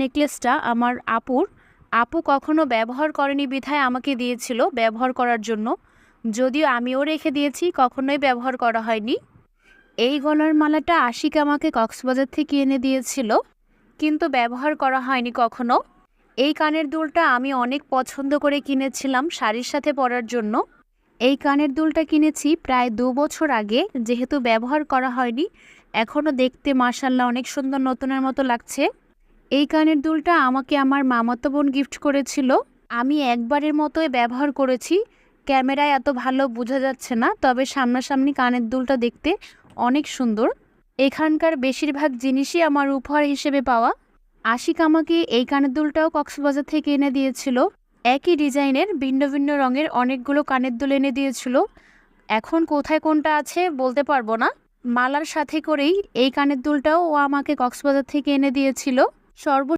নেকলেসটা আমার আপু কখনো ব্যবহার করেনি বিধায় আমাকে দিয়েছিল ব্যবহার করার জন্য। যদিও আমিও রেখে দিয়েছি, কখনোই ব্যবহার করা হয়নি। এই গলার মালাটা আশিক আমাকে কক্সবাজার থেকে এনে দিয়েছিল, কিন্তু ব্যবহার করা হয়নি কখনো। এই কানের দুলটা আমি অনেক পছন্দ করে কিনেছিলাম শাড়ির সাথে পরার জন্য। এই কানের দুলটা কিনেছি প্রায় 2 বছর আগে, যেহেতু ব্যবহার করা হয়নি। এখনও দেখতে মাশাআল্লাহ অনেক সুন্দর, নতুনের মতো লাগছে। এই কানের দুলটা আমাকে আমার মামাতো বোন গিফট করেছিল। আমি একবারের মতোই ব্যবহার করেছি। ক্যামেরায় এত ভালো বোঝা যাচ্ছে না, তবে সামনাসামনি কানের দুলটা দেখতে অনেক সুন্দর। এখানকার বেশিরভাগ জিনিসই আমার উপহার হিসেবে পাওয়া। আশিক আমাকে এই কানের দুলটাও কক্সবাজার থেকে এনে দিয়েছিল। একই ডিজাইনের ভিন্ন ভিন্ন রঙের অনেকগুলো কানের দুল এনে দিয়েছিল। এখন কোথায় কোনটা আছে বলতে পারবো না। মালার সাথে করেই এই কানের দুলটাও ও আমাকে কক্সবাজার থেকে এনে দিয়েছিল।